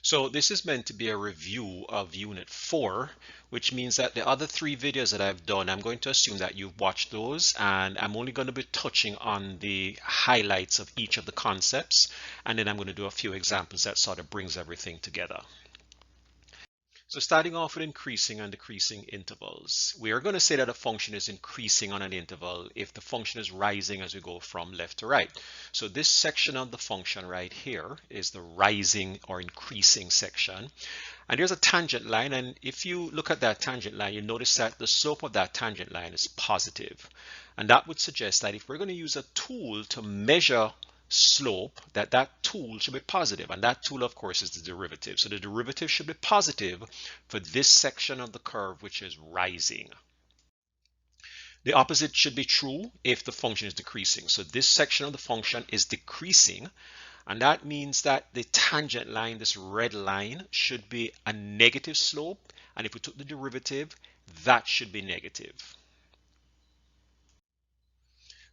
So this is meant to be a review of Unit 4, which means that the other 3 videos that I've done, I'm going to assume that you've watched those, and I'm only going to be touching on the highlights of each of the concepts, and then I'm going to do a few examples that sort of brings everything together. So starting off with increasing and decreasing intervals, we are going to say that a function is increasing on an interval if the function is rising as we go from left to right. So this section of the function right here is the rising or increasing section. And there's a tangent line, and if you look at that tangent line, you notice that the slope of that tangent line is positive. And that would suggest that if we're going to use a tool to measure slope, that tool should be positive, and that tool of course is the derivative. So the derivative should be positive for this section of the curve, which is rising. The opposite should be true if the function is decreasing. So this section of the function is decreasing, and that means that the tangent line, this red line, should be a negative slope, and if we took the derivative, that should be negative.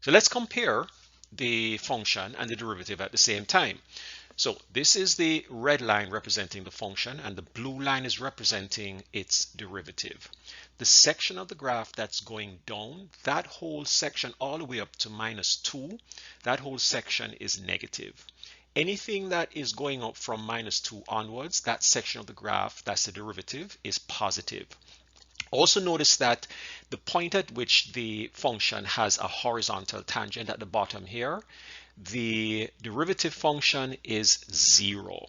So let's compare the function and the derivative at the same time. So this is the red line representing the function, and the blue line is representing its derivative. The section of the graph that's going down, that whole section all the way up to -2, that whole section is negative. Anything that is going up from -2 onwards, that section of the graph, that's the derivative, is positive. Also notice that the point at which the function has a horizontal tangent at the bottom here, the derivative function is 0.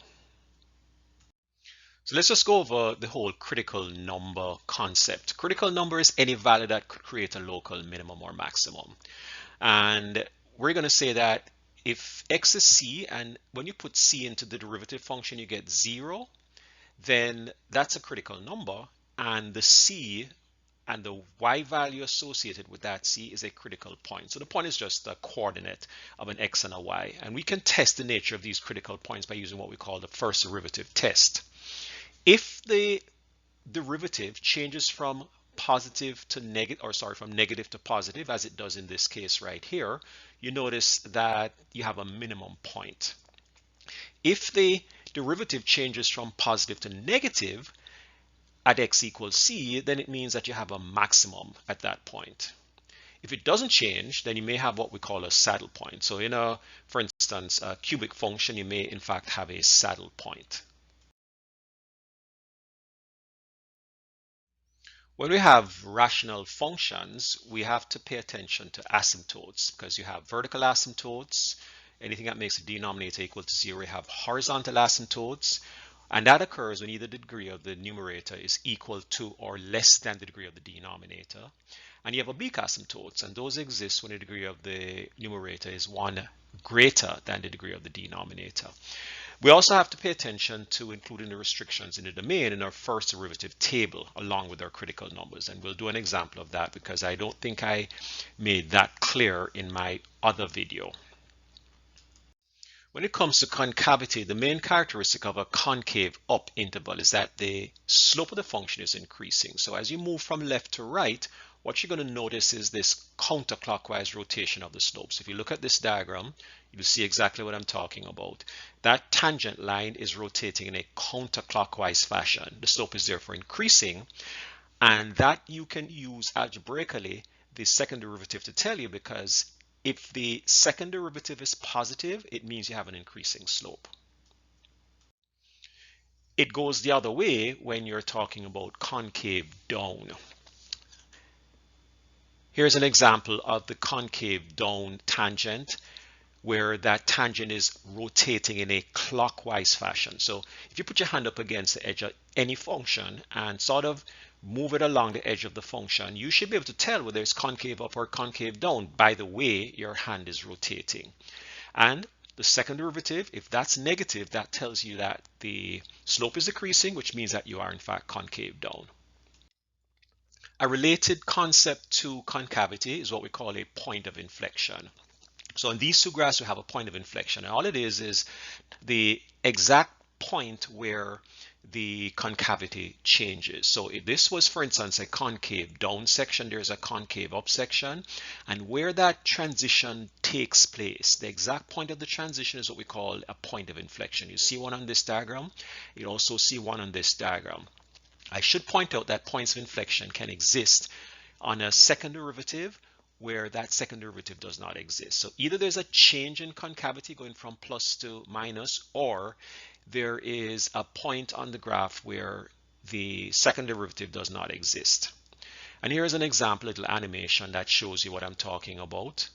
So let's just go over the whole critical number concept. Critical number is any value that could create a local minimum or maximum. And we're going to say that if x is c, and when you put c into the derivative function, you get 0, then that's a critical number. And the c and the y value associated with that c is a critical point. So the point is just a coordinate of an x and a y. And we can test the nature of these critical points by using what we call the first derivative test. If the derivative changes from positive to negative, or sorry, from negative to positive, as it does in this case right here, you notice that you have a minimum point. If the derivative changes from positive to negative at x equals c, then it means that you have a maximum at that point. If it doesn't change, then you may have what we call a saddle point. So in a, for instance, a cubic function, you may in fact have a saddle point. When we have rational functions, we have to pay attention to asymptotes, because you have vertical asymptotes, anything that makes the denominator equal to 0, you have horizontal asymptotes, and that occurs when either the degree of the numerator is equal to or less than the degree of the denominator. And you have oblique asymptotes, and those exist when the degree of the numerator is 1 greater than the degree of the denominator. We also have to pay attention to including the restrictions in the domain in our first derivative table along with our critical numbers. And we'll do an example of that because I don't think I made that clear in my other video. When it comes to concavity, the main characteristic of a concave up interval is that the slope of the function is increasing. So as you move from left to right, what you're going to notice is this counterclockwise rotation of the slopes. If you look at this diagram, you'll see exactly what I'm talking about. That tangent line is rotating in a counterclockwise fashion. The slope is therefore increasing, and that you can use algebraically the second derivative to tell you, because if the second derivative is positive, it means you have an increasing slope. It goes the other way when you're talking about concave down. Here's an example of the concave down tangent, where that tangent is rotating in a clockwise fashion. So if you put your hand up against the edge of any function and sort of move it along the edge of the function, you should be able to tell whether it's concave up or concave down by the way your hand is rotating. And the second derivative, if that's negative, that tells you that the slope is decreasing, which means that you are in fact concave down. A related concept to concavity is what we call a point of inflection. So in these two graphs, we have a point of inflection, and all it is the exact point where the concavity changes. So if this was, for instance, a concave down section, there's a concave up section, and where that transition takes place, the exact point of the transition is what we call a point of inflection. You see one on this diagram. You also see one on this diagram. I should point out that points of inflection can exist on a second derivative where that second derivative does not exist. So either there's a change in concavity going from plus to minus, or there is a point on the graph where the second derivative does not exist. And here's an example, little animation that shows you what I'm talking about.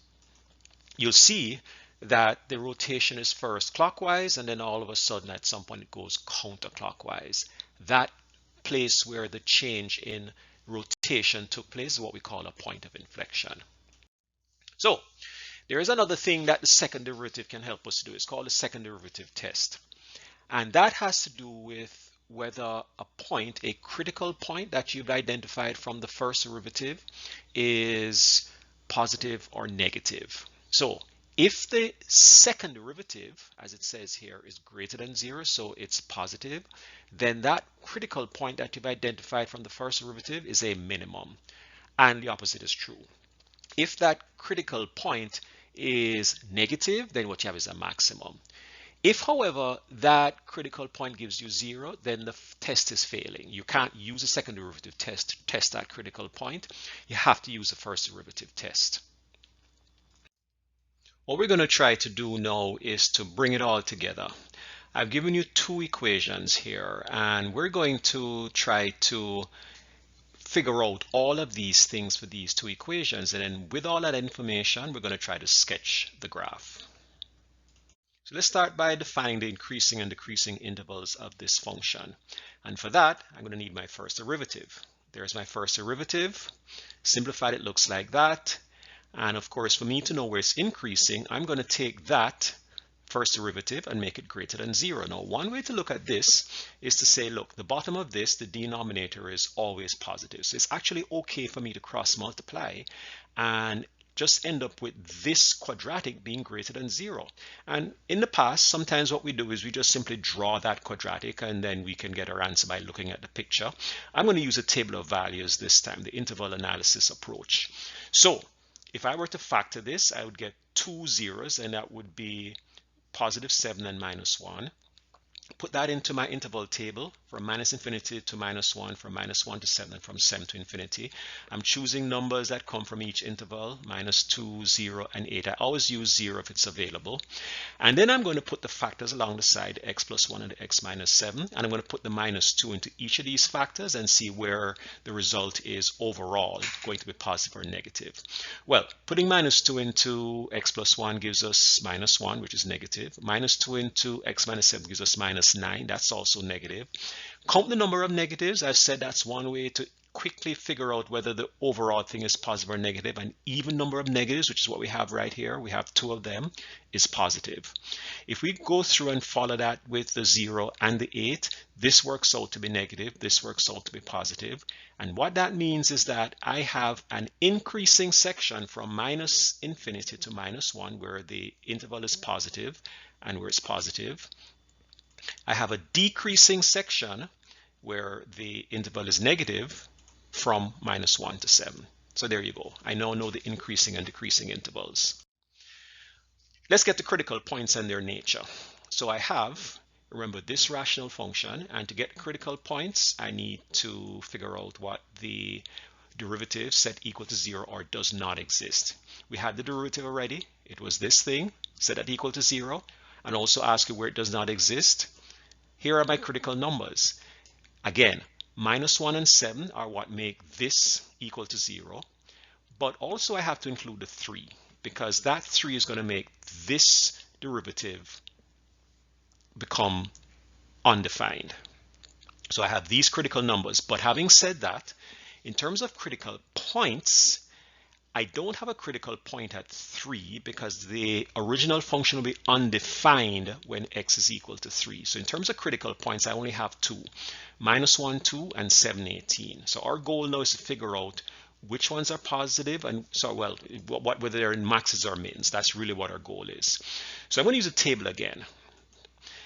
You'll see that the rotation is first clockwise, and then all of a sudden at some point it goes counterclockwise. That place where the change in rotation took place is what we call a point of inflection. So there is another thing that the second derivative can help us to do. It's called the second derivative test. And that has to do with whether a point, a critical point that you've identified from the first derivative, is positive or negative. So if the second derivative, as it says here, is greater than 0, so it's positive, then that critical point that you've identified from the first derivative is a minimum, and the opposite is true. If that critical point is negative, then what you have is a maximum. If, however, that critical point gives you 0, then the test is failing. You can't use a second derivative test to test that critical point. You have to use a first derivative test. What we're going to try to do now is to bring it all together. I've given you two equations here, and we're going to try to figure out all of these things for these two equations, and then with all that information, we're going to try to sketch the graph. So let's start by defining the increasing and decreasing intervals of this function. And for that, I'm going to need my first derivative. There's my first derivative. Simplified, it looks like that. And of course, for me to know where it's increasing, I'm going to take that first derivative and make it greater than 0. Now, one way to look at this is to say, look, the bottom of this, the denominator, is always positive. So it's actually okay for me to cross multiply and just end up with this quadratic being greater than 0. And in the past, sometimes what we do is we just simply draw that quadratic, and then we can get our answer by looking at the picture. I'm going to use a table of values this time, the interval analysis approach. So if I were to factor this, I would get two zeros, and that would be positive 7 and minus 1. Put that into my interval table from minus infinity to minus 1, from minus 1 to 7, and from 7 to infinity. I'm choosing numbers that come from each interval, minus 2, 0, and 8. I always use 0 if it's available. And then I'm going to put the factors along the side, x plus 1 and x minus 7. And I'm going to put the minus 2 into each of these factors and see where the result is overall going to be positive or negative. Well, putting minus 2 into x plus 1 gives us minus 1, which is negative. Minus 2 into x minus 7 gives us minus 9. That's also negative. Count the number of negatives. I've said that's one way to quickly figure out whether the overall thing is positive or negative. An even number of negatives, which is what we have right here, we have 2 of them, is positive. If we go through and follow that with the 0 and the 8, this works out to be negative, this works out to be positive. And what that means is that I have an increasing section from minus infinity to minus 1, where the interval is positive and where it's positive. I have a decreasing section where the interval is negative from minus 1 to 7. So there you go. I now know the increasing and decreasing intervals. Let's get to critical points and their nature. So I have, remember, this rational function, and to get critical points, I need to figure out what the derivative set equal to 0 or does not exist. We had the derivative already. It was this thing set at equal to 0, and also ask you where it does not exist. Here are my critical numbers. Again, minus 1 and 7 are what make this equal to 0, but also I have to include the 3, because that 3 is going to make this derivative become undefined. So I have these critical numbers, but having said that, in terms of critical points, I don't have a critical point at 3 because the original function will be undefined when x is equal to 3. So in terms of critical points, I only have 2, minus 1, 2, and 7, 18. So our goal now is to figure out which ones are positive, and so, well, whether they're in maxes or mins. That's really what our goal is. So I'm going to use a table again.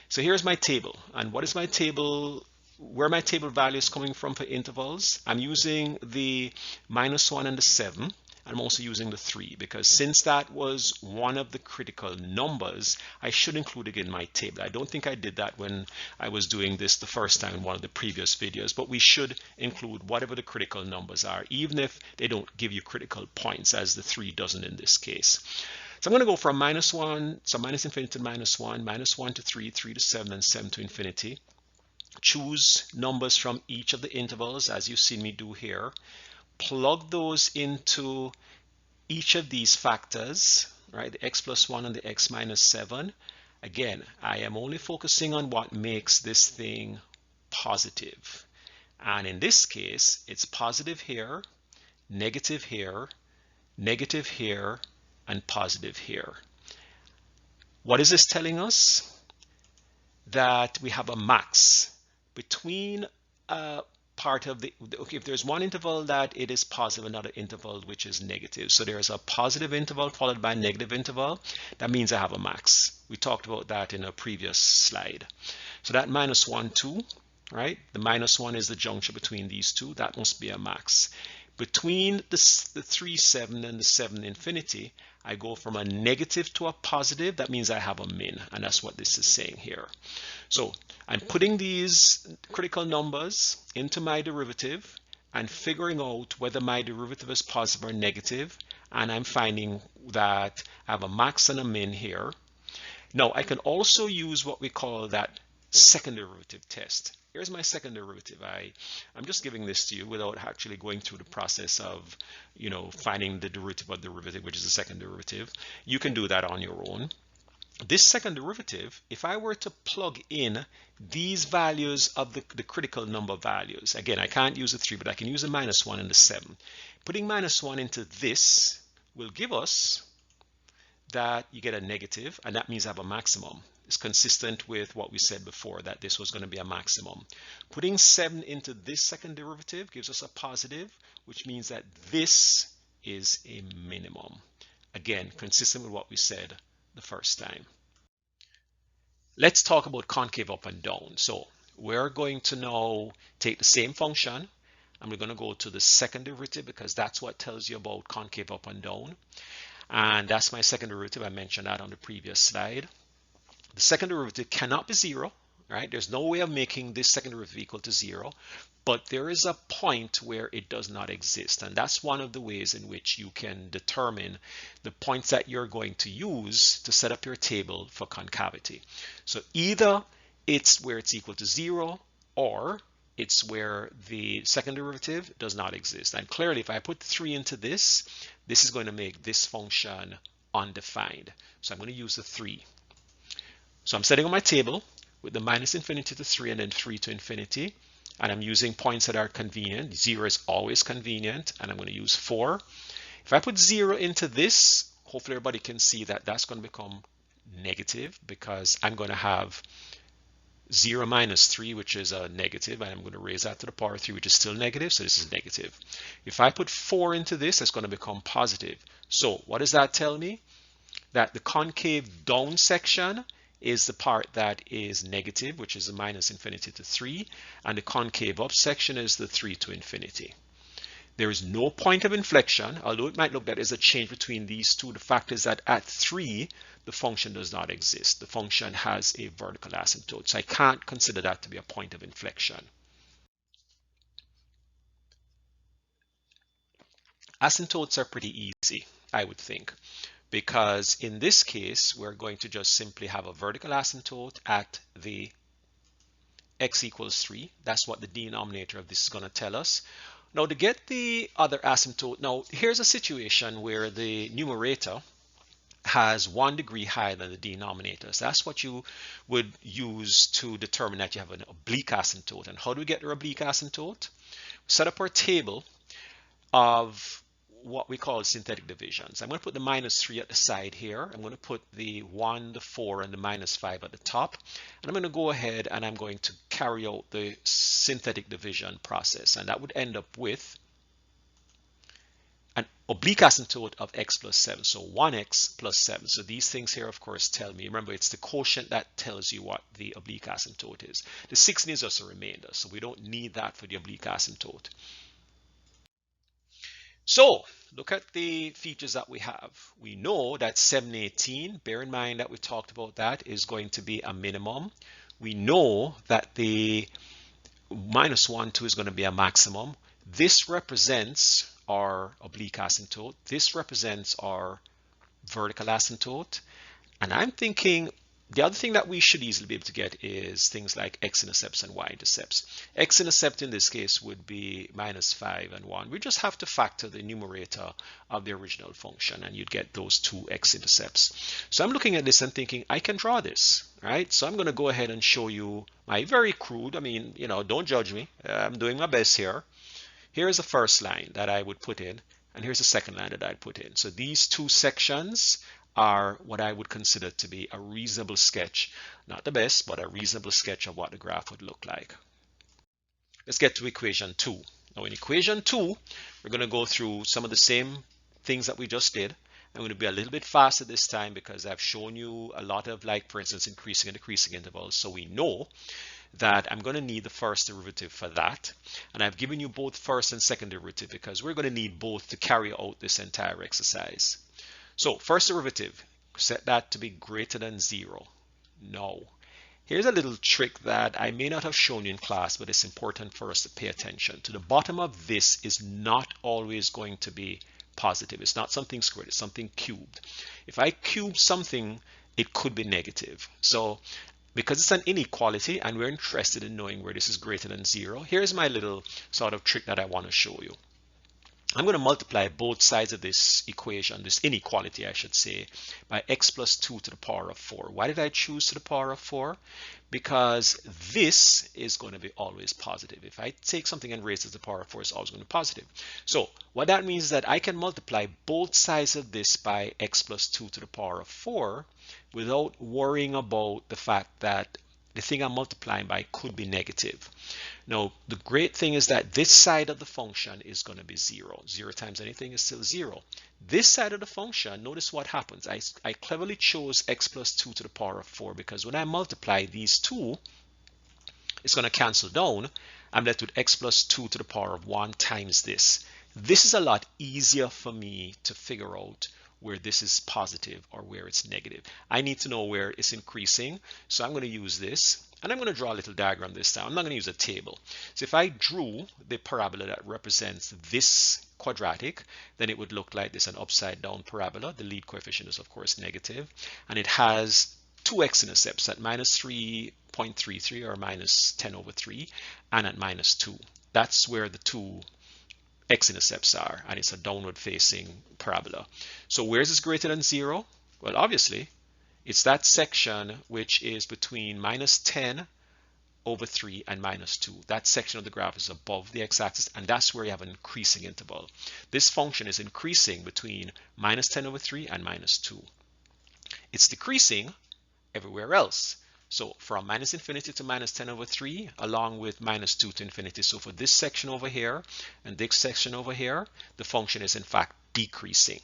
So here's my table. And what is my table? Where my table value is coming from for intervals? I'm using the -1 and the 7. I'm also using the 3 because since that was one of the critical numbers, I should include it in my table. I don't think I did that when I was doing this the first time in one of the previous videos, but we should include whatever the critical numbers are, even if they don't give you critical points, as the 3 doesn't in this case. So I'm going to go from -1, so minus infinity to -1, -1 to 3, 3 to 7, and 7 to infinity. Choose numbers from each of the intervals, as you've seen me do here. Plug those into each of these factors, right? The x plus 1 and the x minus 7. Again, I am only focusing on what makes this thing positive. And in this case, it's positive here, negative here, negative here, and positive here. What is this telling us? That we have a max between part of the, okay, if there's one interval that it is positive, another interval which is negative. So there's a positive interval followed by a negative interval. That means I have a max. We talked about that in a previous slide. So that -1, 2, right? The -1 is the juncture between these two. That must be a max. Between the 3, 7 and the 7 infinity, I go from a negative to a positive. That means I have a min, and that's what this is saying here. So I'm putting these critical numbers into my derivative and figuring out whether my derivative is positive or negative, and I'm finding that I have a max and a min here. Now I can also use what we call that second derivative test. Here's my second derivative. I'm just giving this to you without actually going through the process of, finding the derivative of derivative, which is the second derivative. You can do that on your own. This second derivative, if I were to plug in these values of the critical number values, again, I can't use the 3, but I can use the -1 and the 7. Putting -1 into this will give us that you get a negative, and that means I have a maximum. It's consistent with what we said before, that this was going to be a maximum. Putting 7 into this second derivative gives us a positive, which means that this is a minimum. Again, consistent with what we said the first time. Let's talk about concave up and down. So we're going to now take the same function, and we're going to go to the second derivative because that's what tells you about concave up and down. And that's my second derivative. I mentioned that on the previous slide. The second derivative cannot be 0, right? There's no way of making this second derivative equal to 0, but there is a point where it does not exist. And that's one of the ways in which you can determine the points that you're going to use to set up your table for concavity. So either it's where it's equal to 0, or it's where the second derivative does not exist. And clearly, if I put 3 into this, this is going to make this function undefined. So I'm going to use the 3. So I'm setting up my table with the -infinity to 3 and then 3 to infinity. And I'm using points that are convenient. 0 is always convenient. And I'm going to use 4. If I put 0 into this, hopefully everybody can see that that's going to become negative because I'm going to have 0 minus 3, which is a negative, and I'm going to raise that to the power 3, which is still negative, so this is negative. If I put 4 into this, it's going to become positive. So what does that tell me? That the concave down section is the part that is negative, which is the -infinity to 3, and the concave up section is the 3 to infinity. There is no point of inflection, although it might look that there's a change between these two. The fact is that at 3, the function does not exist. The function has a vertical asymptote, so I can't consider that to be a point of inflection. Asymptotes are pretty easy, I would think, because in this case, we're going to just simply have a vertical asymptote at the x equals 3. That's what the denominator of this is going to tell us. Now, to get the other asymptote, now here's a situation where the numerator has 1 degree higher than the denominator. So that's what you would use to determine that you have an oblique asymptote. And how do we get the oblique asymptote? Set up our table of what we call synthetic divisions. I'm going to put the -3 at the side here. I'm going to put the 1, the 4, and the -5 at the top. And I'm going to go ahead and I'm going to carry out the synthetic division process. And that would end up with an oblique asymptote of x plus 7. So 1x plus 7. So these things here, of course, tell me. Remember, it's the quotient that tells you what the oblique asymptote is. The 16 is just a remainder, so we don't need that for the oblique asymptote. So look at the features that we have. We know that 718, bear in mind that we talked about that, is going to be a minimum. We know that the minus 1, 2 is going to be a maximum. This represents our oblique asymptote. This represents our vertical asymptote. And I'm thinking the other thing that we should easily be able to get is things like x-intercepts and y-intercepts. X-intercept in this case would be minus 5 and 1. We just have to factor the numerator of the original function and you'd get those two x-intercepts. So I'm looking at this and thinking I can draw this, right? So I'm going to go ahead and show you my very crude, I mean, you know, don't judge me. I'm doing my best here. Here's the first line that I would put in, and here's the second line that I'd put in. So these two sections are what I would consider to be a reasonable sketch, not the best, but a reasonable sketch of what the graph would look like. Let's get to equation 2. Now in equation 2, we're going to go through some of the same things that we just did. I'm going to be a little bit faster this time because I've shown you a lot of, like, for instance, increasing and decreasing intervals. So we know that I'm going to need the first derivative for that. And I've given you both first and second derivative because we're going to need both to carry out this entire exercise. So first derivative, set that to be greater than 0. No. Here's a little trick that I may not have shown you in class, but it's important for us to pay attention to. The bottom of this is not always going to be positive. It's not something squared, it's something cubed. If I cube something, it could be negative. So because it's an inequality and we're interested in knowing where this is greater than 0, here's my little sort of trick that I want to show you. I'm going to multiply both sides of this equation, this inequality I should say, by x plus 2 to the power of 4. Why did I choose to the power of 4? Because this is going to be always positive. If I take something and raise it to the power of 4, it's always going to be positive. So what that means is that I can multiply both sides of this by x plus 2 to the power of 4 without worrying about the fact that the thing I'm multiplying by could be negative. Now, the great thing is that this side of the function is going to be 0. 0 times anything is still 0. This side of the function, notice what happens. I cleverly chose x plus 2 to the power of 4 because when I multiply these two, it's going to cancel down. I'm left with x plus 2 to the power of 1 times this. This is a lot easier for me to figure out where this is positive or where it's negative. I need to know where it's increasing. So I'm going to use this. And I'm going to draw a little diagram this time. I'm not going to use a table. So if I drew the parabola that represents this quadratic, then it would look like this, an upside down parabola. The lead coefficient is, of course, negative. And it has two x-intercepts at minus 3.33 or minus 10 over 3 and at minus 2. That's where the two x-intercepts are. And it's a downward facing parabola. So where is this greater than 0? Well, obviously, it's that section which is between minus 10 over 3 and minus 2. That section of the graph is above the x-axis, and that's where you have an increasing interval. This function is increasing between minus 10 over 3 and minus 2. It's decreasing everywhere else. So from minus infinity to minus 10 over 3, along with minus 2 to infinity. So for this section over here and this section over here, the function is in fact decreasing.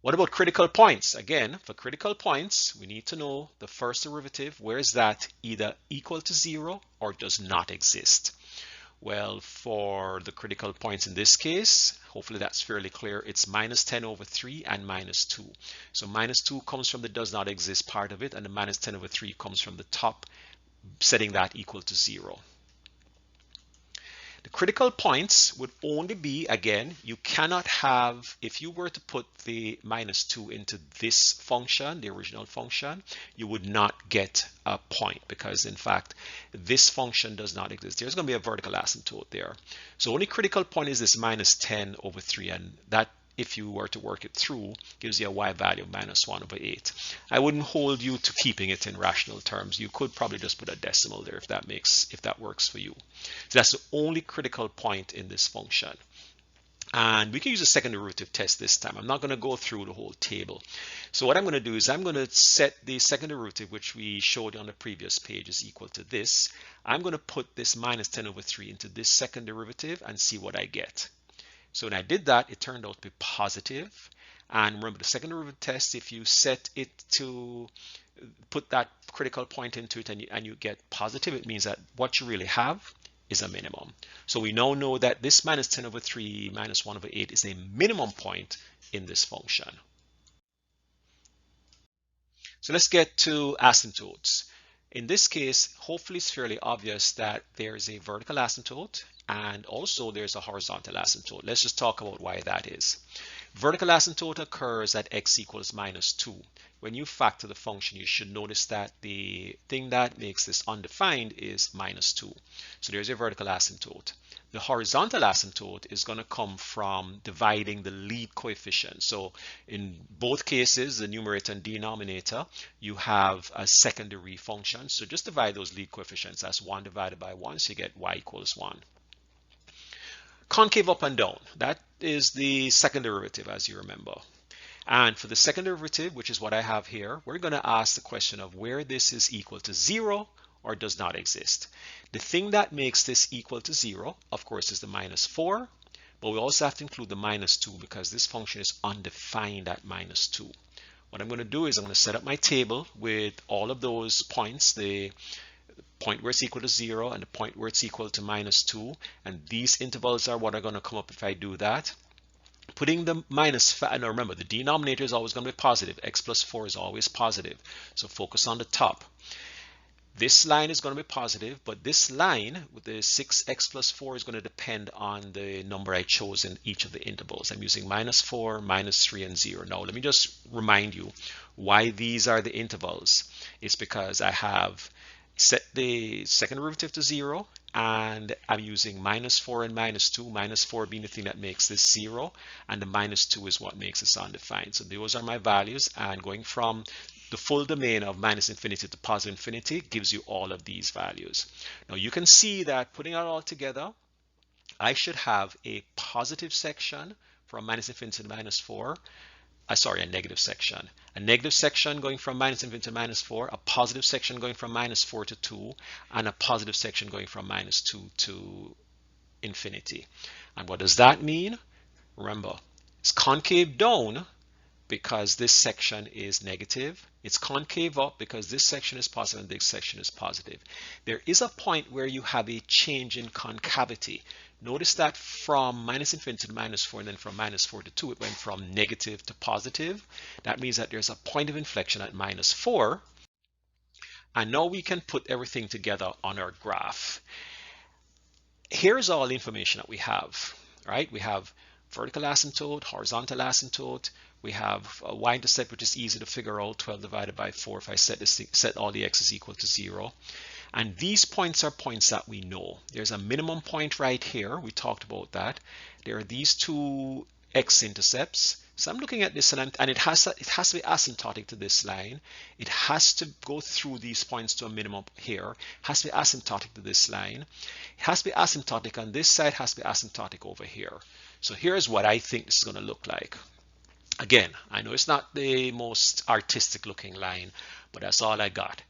What about critical points? Again, for critical points, we need to know the first derivative. Where is that either equal to 0 or does not exist? Well, for the critical points in this case, hopefully that's fairly clear. It's minus 10 over 3 and minus 2. So minus 2 comes from the does not exist part of it, and the minus 10 over 3 comes from the top, setting that equal to 0. The critical points would only be, again, you cannot have, if you were to put the minus 2 into this function, the original function, you would not get a point because, in fact, this function does not exist. There's going to be a vertical asymptote there. So only critical point is this minus 10 over 3, and that, if you were to work it through, gives you a y value of minus 1 over 8. I wouldn't hold you to keeping it in rational terms. You could probably just put a decimal there if that works for you. So that's the only critical point in this function. And we can use a second derivative test this time. I'm not going to go through the whole table. So what I'm going to do is I'm going to set the second derivative, which we showed on the previous page, is equal to this. I'm going to put this minus 10 over 3 into this second derivative and see what I get. So when I did that, it turned out to be positive. And remember the second derivative test, if you set it to put that critical point into it and you get positive, it means that what you really have is a minimum. So we now know that this minus 10 over 3 minus 1 over 8 is a minimum point in this function. So let's get to asymptotes. In this case, hopefully it's fairly obvious that there's a vertical asymptote and also there's a horizontal asymptote. Let's just talk about why that is. Vertical asymptote occurs at x equals minus 2. When you factor the function, you should notice that the thing that makes this undefined is minus 2. So there's a vertical asymptote. The horizontal asymptote is going to come from dividing the lead coefficient. So in both cases, the numerator and denominator, you have a secondary function. So just divide those lead coefficients. That's 1 divided by 1, so you get y equals 1. Concave up and down, that is the second derivative, as you remember. And for the second derivative, which is what I have here, we're going to ask the question of where this is equal to 0 or does not exist. The thing that makes this equal to 0, of course, is the minus 4, but we also have to include the minus 2 because this function is undefined at minus 2. What I'm going to do is I'm going to set up my table with all of those points, the point where it's equal to 0 and the point where it's equal to minus 2, and these intervals are what are going to come up if I do that. Putting the minus, now remember the denominator is always going to be positive. X plus 4 is always positive, so focus on the top. This line is going to be positive, but this line with the 6x plus 4 is going to depend on the number I chose in each of the intervals. I'm using minus 4, minus 3, and 0. Now let me just remind you why these are the intervals. It's because I have set the second derivative to 0 and I'm using minus 4 and minus 2, minus 4 being the thing that makes this 0 and the minus 2 is what makes this undefined. So those are my values, and going from the full domain of minus infinity to positive infinity gives you all of these values. Now you can see that putting it all together, I should have a positive section from minus infinity to minus 4. A negative section. A negative section going from minus infinity to minus 4, a positive section going from minus 4 to 2, and a positive section going from minus 2 to infinity. And what does that mean? Remember, it's concave down because this section is negative. It's concave up because this section is positive and this section is positive. There is a point where you have a change in concavity. Notice that from minus infinity to minus 4 and then from minus 4 to 2, it went from negative to positive. That means that there's a point of inflection at minus 4. And now we can put everything together on our graph. Here's all the information that we have, right? We have vertical asymptote, horizontal asymptote. We have a y-intercept, which is easy to figure out, 12 divided by 4 if I set all the x's equal to 0. And these points are points that we know. There's a minimum point right here. We talked about that. There are these two x-intercepts. So I'm looking at this, and it has to be asymptotic to this line. It has to go through these points to a minimum here. It has to be asymptotic to this line. It has to be asymptotic on this side. It has to be asymptotic over here. So here's what I think this is going to look like. Again, I know it's not the most artistic looking line, but that's all I got.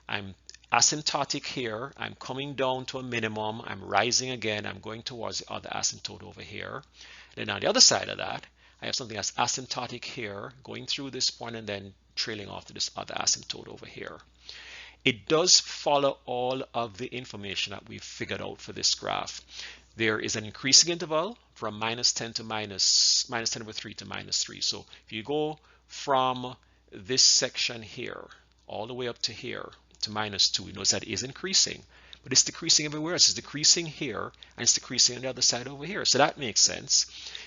I'm asymptotic here. I'm coming down to a minimum. I'm rising again. I'm going towards the other asymptote over here. Then on the other side of that, I have something that's asymptotic here, going through this point and then trailing off to this other asymptote over here. It does follow all of the information that we've figured out for this graph. There is an increasing interval from minus 10 to minus 10 over 3 to minus 3. So if you go from this section here all the way up to here to minus 2, you notice that it is increasing, but it's decreasing everywhere else. It's decreasing here and it's decreasing on the other side over here. So that makes sense.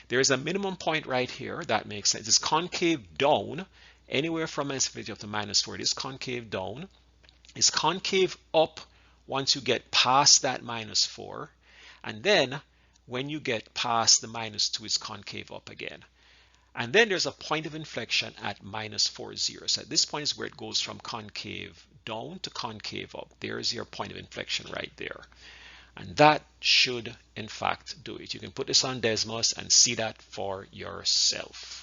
There is a minimum point right here. That makes sense. It's concave down anywhere from minus infinity up to minus 4. It is concave down. It's concave up once you get past that minus 4. And then when you get past the minus 2, it's concave up again. And then there's a point of inflection at minus 4, 0. So at this point is where it goes from concave down to concave up. There's your point of inflection right there. And that should, in fact, do it. You can put this on Desmos and see that for yourself.